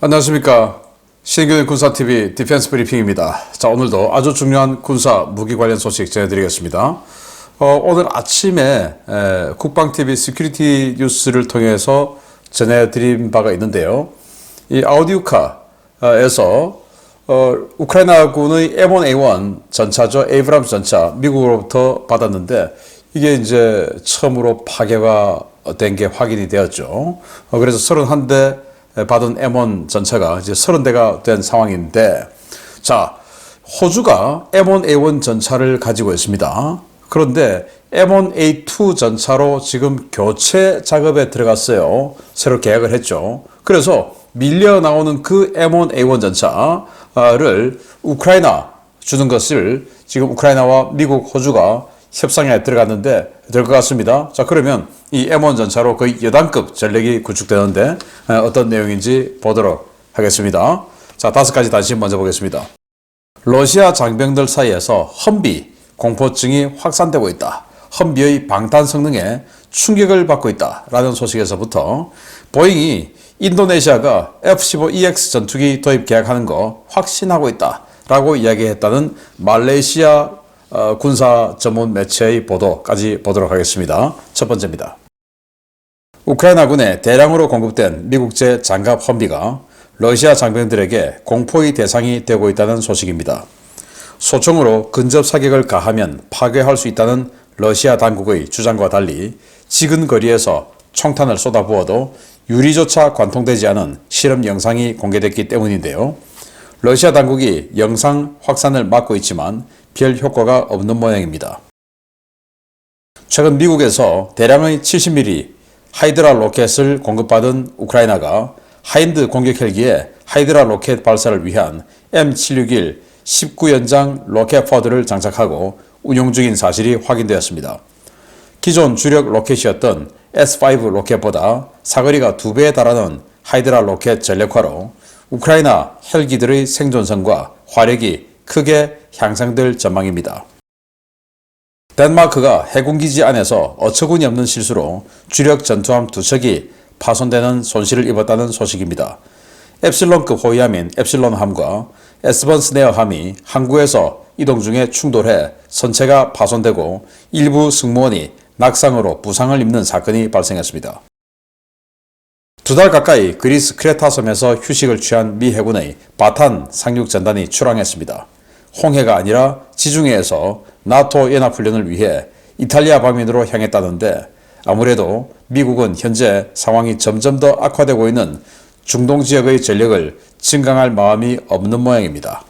안녕하십니까. 신규현 군사TV 디펜스 브리핑입니다. 자, 오늘도 아주 중요한 군사 무기 관련 소식 전해드리겠습니다. 오늘 아침에 국방TV 시큐리티 뉴스를 통해서 전해드린 바가 있는데요. 이 아우디우카에서 우크라이나군의 M1A1 전차죠. 에이브람스 전차 미국으로부터 받았는데 이게 이제 처음으로 파괴가 된 게 확인이 되었죠. 그래서 31대 받은 M1 전차가 이제 30대가 된 상황인데, 자, 호주가 M1A1 전차를 가지고 있습니다. 그런데 M1A2 전차로 지금 교체 작업에 들어갔어요. 새로 계약을 했죠. 그래서 밀려 나오는 그 M1A1 전차를 우크라이나 주는 것을 지금 우크라이나와 미국, 호주가 협상에 들어갔는데 될 것 같습니다. 자, 그러면 이 M1 전차로 거의 여단급 전력이 구축되는데 어떤 내용인지 보도록 하겠습니다. 자, 5가지 단신 먼저 보겠습니다. 러시아 장병들 사이에서 험비 공포증이 확산되고 있다. 험비의 방탄 성능에 충격을 받고 있다. 라는 소식에서부터 보잉이 인도네시아가 F-15EX 전투기 도입 계약하는 거 확신하고 있다. 라고 이야기했다는 말레이시아 군사 전문 매체의 보도까지 보도록 하겠습니다. 첫 번째입니다. 우크라이나군에 대량으로 공급된 미국제 장갑 험비가 러시아 장병들에게 공포의 대상이 되고 있다는 소식입니다. 소총으로 근접 사격을 가하면 파괴할 수 있다는 러시아 당국의 주장과 달리 지근 거리에서 총탄을 쏟아부어도 유리조차 관통되지 않은 실험 영상이 공개됐기 때문인데요. 러시아 당국이 영상 확산을 막고 있지만 별 효과가 없는 모양입니다. 최근 미국에서 대량의 70mm 하이드라 로켓을 공급받은 우크라이나가 하인드 공격 헬기에 하이드라 로켓 발사를 위한 M761 19연장 로켓 포드를 장착하고 운용 중인 사실이 확인되었습니다. 기존 주력 로켓이었던 S5 로켓보다 사거리가 2배에 달하는 하이드라 로켓 전력화로 우크라이나 헬기들의 생존성과 화력이 크게 향상될 전망입니다. 덴마크가 해군기지 안에서 어처구니 없는 실수로 주력 전투함 2척이 파손되는 손실을 입었다는 소식입니다. 엡실론급 호위함인 엡실론함과 에스번스네어함이 항구에서 이동 중에 충돌해 선체가 파손되고 일부 승무원이 낙상으로 부상을 입는 사건이 발생했습니다. 2달 가까이 그리스 크레타 섬에서 휴식을 취한 미 해군의 바탄 상륙 전단이 출항했습니다. 홍해가 아니라 지중해에서 나토 연합훈련을 위해 이탈리아 방면으로 향했다는데 아무래도 미국은 현재 상황이 점점 더 악화되고 있는 중동 지역의 전력을 증강할 마음이 없는 모양입니다.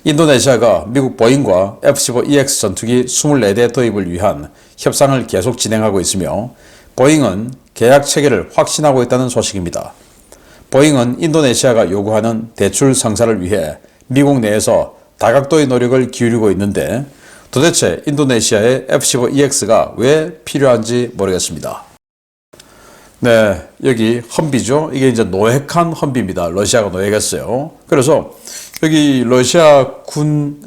인도네시아가 미국 보잉과 F-15EX 전투기 24대 도입을 위한 협상을 계속 진행하고 있으며 보잉은 계약 체결을 확신하고 있다는 소식입니다. 보잉은 인도네시아가 요구하는 대출 성사를 위해 미국 내에서 다각도의 노력을 기울이고 있는데 도대체 인도네시아의 F-15EX가 왜 필요한지 모르겠습니다. 네, 여기 험비죠. 이게 이제 노획한 험비입니다. 러시아가 노획했어요. 그래서 여기 러시아 군이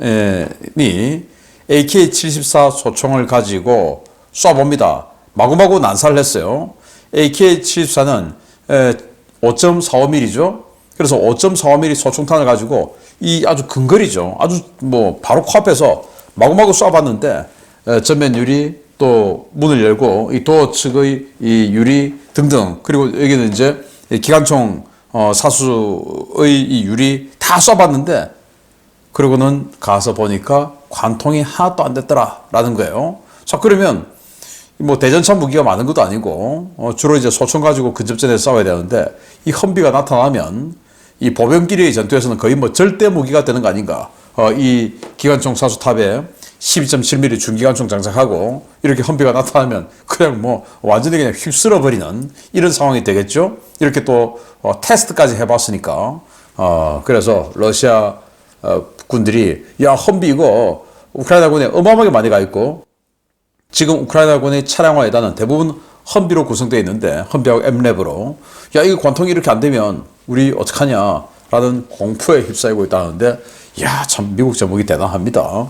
AK-74 소총을 가지고 쏴봅니다. 마구마구 난사를 했어요. AK-74는 5.45mm죠. 그래서 5.45mm 소총탄을 가지고 이 아주 근거리죠. 아주 뭐 바로 코앞에서 마구마구 쏴봤는데 전면 유리 또 문을 열고 이 도어 측의 이 유리 등등 그리고 여기는 이제 기관총 사수의 이 유리 다 쏴봤는데 그러고는 가서 보니까 관통이 하나도 안 됐더라라는 거예요. 자, 그러면 뭐 대전차 무기가 많은 것도 아니고 주로 이제 소총 가지고 근접전에 싸워야 되는데 이 험비가 나타나면 이 보병끼리의 전투에서는 거의 뭐 절대 무기가 되는 거 아닌가. 이 기관총 사수탑에 12.7mm 중기관총 장착하고 이렇게 험비가 나타나면 그냥 뭐 완전히 그냥 휩쓸어 버리는 이런 상황이 되겠죠. 이렇게 또 테스트까지 해봤으니까 그래서 러시아 군들이 야, 험비 이거 우크라이나군에 어마어마하게 많이 가 있고 지금 우크라이나군의 차량화에다는 대부분 험비로 구성되어 있는데 험비하고 엠랩으로 야, 이거 관통이 이렇게 안 되면 우리 어떡하냐 라는 공포에 휩싸이고 있다는데 야, 참 미국 제목이 대단합니다.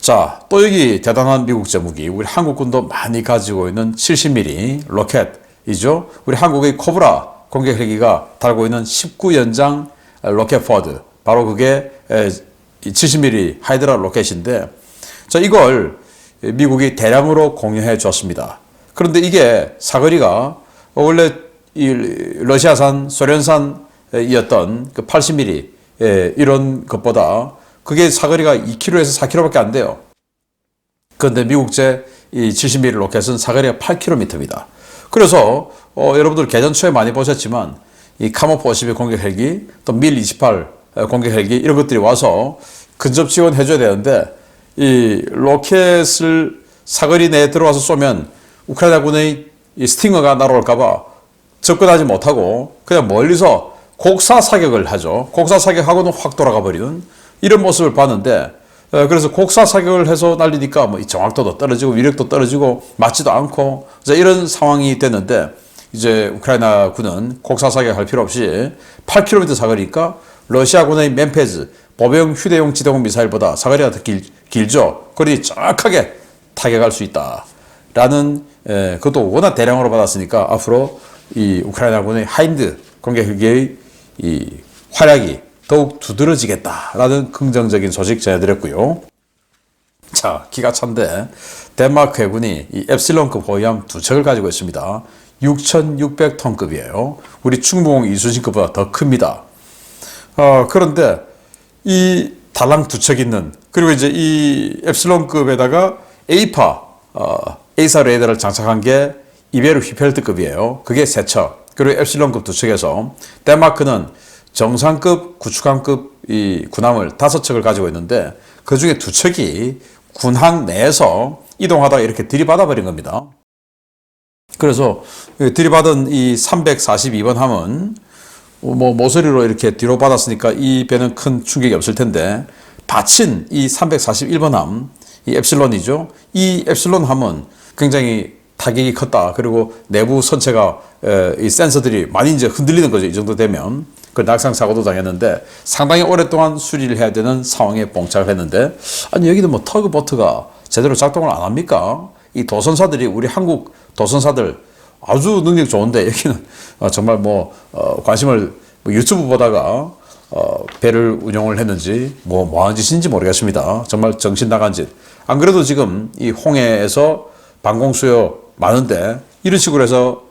자, 또 여기 대단한 미국 제목이 우리 한국군도 많이 가지고 있는 70mm 로켓이죠. 우리 한국의 코브라 공격 헬기가 달고 있는 19연장 로켓포드, 바로 그게 70mm 하이드라 로켓인데, 자, 이걸 미국이 대량으로 공유해 줬습니다. 그런데 이게 사거리가 원래 이 러시아산, 소련산이었던 그 80mm 이런 것보다 그게 사거리가 2km에서 4km밖에 안 돼요. 그런데 미국제 이 70mm 로켓은 사거리가 8km입니다. 그래서 여러분들 개전 초에 많이 보셨지만 이 카모프 52 공격 헬기, 또 밀 28 공격 헬기 이런 것들이 와서 근접 지원해 줘야 되는데, 이 로켓을 사거리 내에 들어와서 쏘면 우크라이나군의 이 스팅어가 날아올까봐 접근하지 못하고 그냥 멀리서 곡사 사격을 하죠. 곡사 사격하고는 확 돌아가 버리는 이런 모습을 봤는데, 그래서 곡사 사격을 해서 날리니까 뭐 정확도도 떨어지고 위력도 떨어지고 맞지도 않고 이런 상황이 됐는데, 이제 우크라이나 군은 곡사 사격할 필요 없이 8km 사거리니까 러시아군의 멤페즈 보병 휴대용 지대공 미사일보다 사거리가 더 길죠. 그러니 정확하게 타격할 수 있다라는, 그것도 워낙 대량으로 받았으니까 앞으로 이 우크라이나군의 하인드 공격 헬기의 이 활약이 더욱 두드러지겠다라는 긍정적인 소식 전해드렸고요. 자, 기가 찬데 덴마크 해군이 이 엡실론급 호위함 2척을 가지고 있습니다. 6,600톤급이에요. 우리 충무공 이순신급보다 더 큽니다. 그런데 이 달랑 2척 있는, 그리고 이제 이 엡실론급에다가 A파 A사 레이더를 장착한 게 이베르 휘펠트급이에요. 그게 3척. 그리고 엡실론급 2척에서 덴마크는 정상급, 구축함급 이 군함을 5척을 가지고 있는데, 그 중에 2척이 군항 내에서 이동하다가 이렇게 들이받아 버린 겁니다. 그래서 들이받은 이 342번 함은 뭐 모서리로 이렇게 뒤로 받았으니까 이 배는 큰 충격이 없을 텐데, 받친 이 341번 함, 이 엡실론이죠. 이 엡실론 함은 굉장히 타격이 컸다. 그리고 내부 선체가 이 센서들이 많이 이제 흔들리는 거죠. 이 정도 되면. 그 낙상 사고도 당했는데 상당히 오랫동안 수리를 해야 되는 상황에 봉착을 했는데, 아니 여기도 뭐 터그보트가 제대로 작동을 안 합니까? 이 도선사들이, 우리 한국 도선사들 아주 능력 좋은데 여기는 정말 관심을 유튜브 보다가 배를 운영을 했는지 뭐한 짓인지 모르겠습니다. 정말 정신 나간 짓. 안 그래도 지금 이 홍해에서 방공수요 많은데 이런 식으로 해서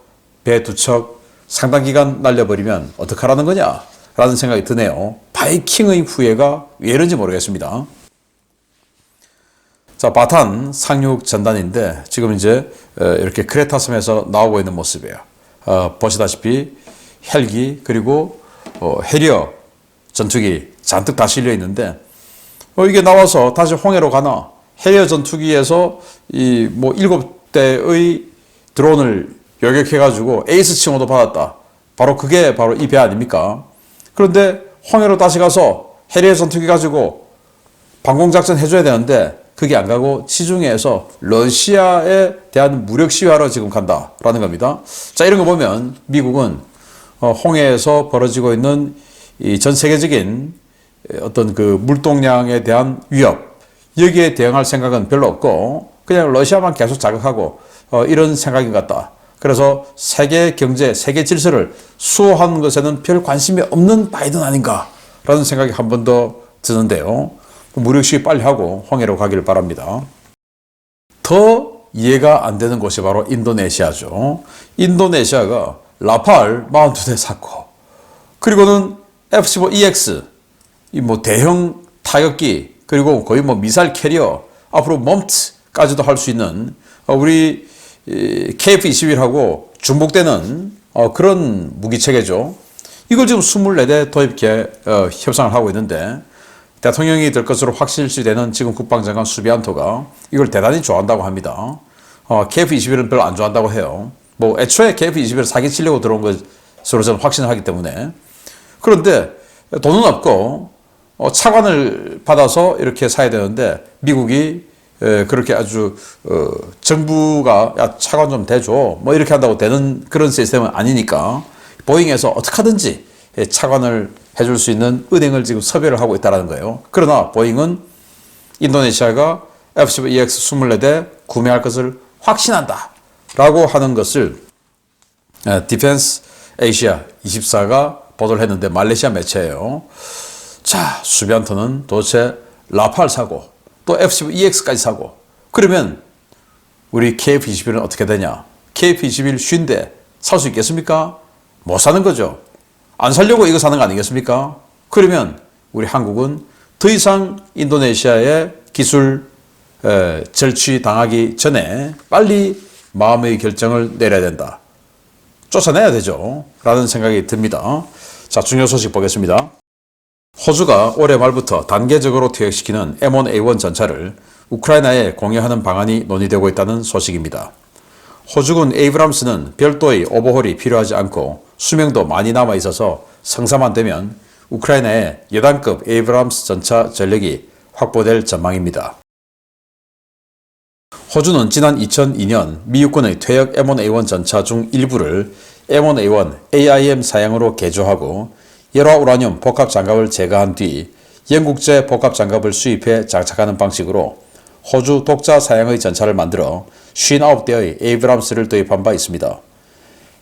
배 2척 상당 기간 날려버리면 어떡하라는 거냐 라는 생각이 드네요. 바이킹의 후예가 왜 이런지 모르겠습니다. 자, 바탄 상륙 전단인데 지금 이제 이렇게 크레타 섬에서 나오고 있는 모습이에요. 보시다시피 헬기 그리고 해리어 전투기 잔뜩 다 실려 있는데, 이게 나와서 다시 홍해로 가나, 해리어 전투기에서 이 7대의 드론을 요격해가지고 에이스 칭호도 받았다. 바로 그게 바로 이 배 아닙니까? 그런데 홍해로 다시 가서 해리어 전투기 가지고 방공작전 해줘야 되는데 그게 안 가고 지중해에서 러시아에 대한 무력 시위하러 지금 간다라는 겁니다. 자, 이런 거 보면 미국은 홍해에서 벌어지고 있는 이 전 세계적인 어떤 그 물동량에 대한 위협, 여기에 대응할 생각은 별로 없고 그냥 러시아만 계속 자극하고 이런 생각인 것 같다. 그래서 세계 경제, 세계 질서를 수호하는 것에는 별 관심이 없는 바이든 아닌가라는 생각이 한 번 더 드는데요. 무력 시위 빨리 하고 홍해로 가기를 바랍니다. 더 이해가 안 되는 곳이 바로 인도네시아죠. 인도네시아가 라팔 42대 샀고, 그리고는 F-15EX, 대형 타격기, 그리고 거의 미사일 캐리어, 앞으로 멈트까지도 할 수 있는 우리 KF-21하고 중복되는 그런 무기체계죠. 이걸 지금 24대 도입 협상을 하고 있는데, 대통령이 될 것으로 확실시되는 지금 국방장관 수비안토가 이걸 대단히 좋아한다고 합니다. KF-21은 별로 안 좋아한다고 해요. 애초에 KF-21을 사기치려고 들어온 것으로 저는 확신을 하기 때문에. 그런데 돈은 없고 차관을 받아서 이렇게 사야 되는데, 미국이 그렇게 아주 정부가 야 차관 좀 대줘 이렇게 한다고 되는 그런 시스템은 아니니까 보잉에서 어떻게 하든지 차관을 해줄 수 있는 은행을 지금 섭외를 하고 있다는 거예요. 그러나 보잉은 인도네시아가 F-15EX 24대 구매할 것을 확신한다 라고 하는 것을 디펜스 아시아 24가 보도를 했는데 말레이시아 매체예요. 자, 수비안토는 도대체 라팔 사고 또 F-15EX까지 사고 그러면 우리 KF-21은 어떻게 되냐? KF-21 50대 살 수 있겠습니까? 못 사는 거죠. 안 살려고 이거 사는 거 아니겠습니까? 그러면 우리 한국은 더 이상 인도네시아의 기술 절취당하기 전에 빨리 마음의 결정을 내려야 된다. 쫓아내야 되죠. 라는 생각이 듭니다. 자, 중요 소식 보겠습니다. 호주가 올해 말부터 단계적으로 퇴역시키는 M1A1 전차를 우크라이나에 공유하는 방안이 논의되고 있다는 소식입니다. 호주군 에이브람스는 별도의 오버홀이 필요하지 않고 수명도 많이 남아 있어서 성사만 되면 우크라이나의 여단급 에이브람스 전차 전력이 확보될 전망입니다. 호주는 지난 2002년 미 육군의 퇴역 M1A1 전차 중 일부를 M1A1 AIM 사양으로 개조하고 열화 우라늄 복합 장갑을 제거한 뒤 영국제 복합 장갑을 수입해 장착하는 방식으로 호주 독자 사양의 전차를 만들어 59대의 에이브람스를 도입한 바 있습니다.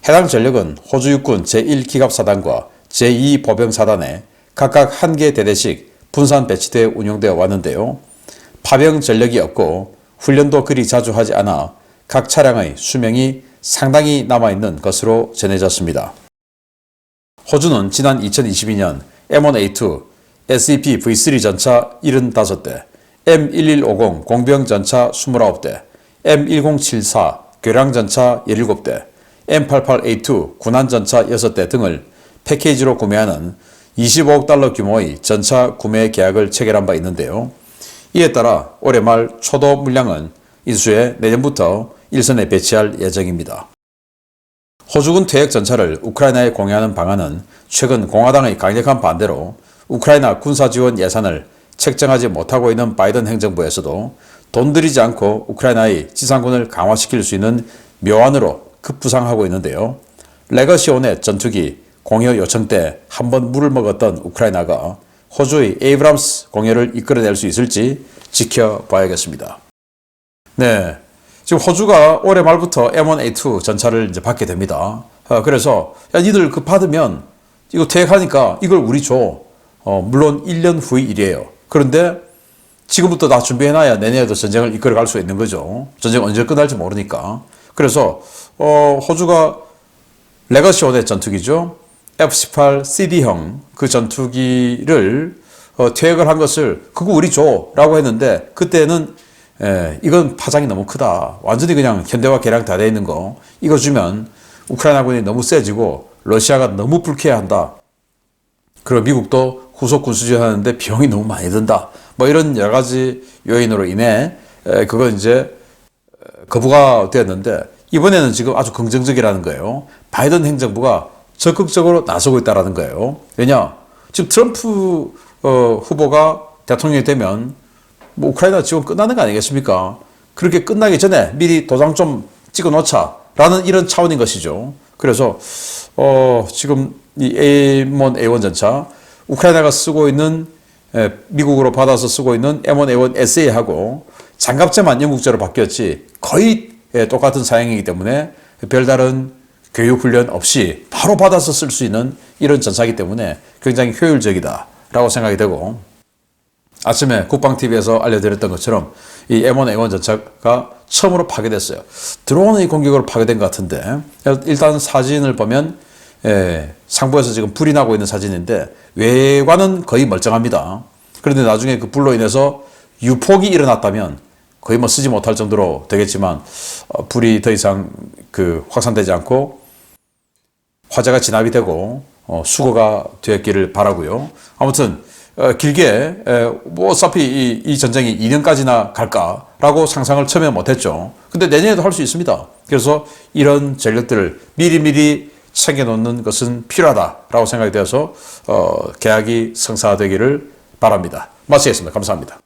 해당 전력은 호주 육군 제1기갑사단과 제2보병사단에 각각 1개 대대씩 분산 배치되어 운용되어 왔는데요. 파병 전력이 없고 훈련도 그리 자주 하지 않아 각 차량의 수명이 상당히 남아있는 것으로 전해졌습니다. 호주는 지난 2022년 M1A2, SEP V3 전차 75대, M1150 공병 전차 29대, M1074 교량 전차 17대, M88A2 군한 전차 6대 등을 패키지로 구매하는 25억 달러 규모의 전차 구매 계약을 체결한 바 있는데요. 이에 따라 올해 말 초도 물량은 인수해 내년부터 일선에 배치할 예정입니다. 호주군 퇴역 전차를 우크라이나에 공유하는 방안은 최근 공화당의 강력한 반대로 우크라이나 군사지원 예산을 책정하지 못하고 있는 바이든 행정부에서도 돈 들이지 않고 우크라이나의 지상군을 강화시킬 수 있는 묘안으로 급부상하고 있는데요. 레거시 온의 전투기 공여 요청 때 한번 물을 먹었던 우크라이나가 호주의 에이브람스 공여를 이끌어낼 수 있을지 지켜봐야겠습니다. 네, 지금 호주가 올해 말부터 M1A2 전차를 이제 받게 됩니다. 그래서 야, 니들 그 받으면 이거 퇴역하니까 이걸 우리 줘. 물론 1년 후의 일이에요. 그런데 지금부터 다 준비해놔야 내년에도 전쟁을 이끌어갈 수 있는 거죠. 전쟁 언제 끝날지 모르니까. 그래서 호주가 레거시 1의 전투기죠. F-18CD형 그 전투기를 퇴역을 한 것을 그거 우리 줘 라고 했는데 그때는 이건 파장이 너무 크다. 완전히 그냥 현대화 개량 다 돼 있는 거 이거 주면 우크라이나군이 너무 세지고 러시아가 너무 불쾌해한다. 그리고 미국도 후속 군수지원하는데 비용이 너무 많이 든다. 뭐 이런 여러 가지 요인으로 인해 그건 이제 거부가 되었는데 이번에는 지금 아주 긍정적이라는 거예요. 바이든 행정부가 적극적으로 나서고 있다는 거예요. 왜냐? 지금 트럼프 후보가 대통령이 되면 뭐 우크라이나 지원 끝나는 거 아니겠습니까? 그렇게 끝나기 전에 미리 도장 좀 찍어 놓자라는 이런 차원인 것이죠. 그래서 지금 이 M1A1 전차 우크라이나가 쓰고 있는 미국으로 받아서 쓰고 있는 M1A1 SA하고 장갑제만 영국제로 바뀌었지 거의 똑같은 사양이기 때문에 별다른 교육 훈련 없이 바로 받아서 쓸 수 있는 이런 전차이기 때문에 굉장히 효율적이다라고 생각이 되고 아침에 국방TV에서 알려드렸던 것처럼 이 M1A1 전차가 처음으로 파괴됐어요. 드론의 공격으로 파괴된 것 같은데 일단 사진을 보면 상부에서 지금 불이 나고 있는 사진인데 외관은 거의 멀쩡합니다. 그런데 나중에 그 불로 인해서 유폭이 일어났다면 거의 뭐 쓰지 못할 정도로 되겠지만 불이 더 이상 그 확산되지 않고 화재가 진압이 되고 수거가 되었기를 바라고요. 아무튼 길게 뭐 어차피 이 전쟁이 2년까지나 갈까라고 상상을 처음에 못했죠. 근데 내년에도 할 수 있습니다. 그래서 이런 전력들을 미리미리 챙겨놓는 것은 필요하다라고 생각이 되어서 계약이 성사되기를 바랍니다. 마치겠습니다. 감사합니다.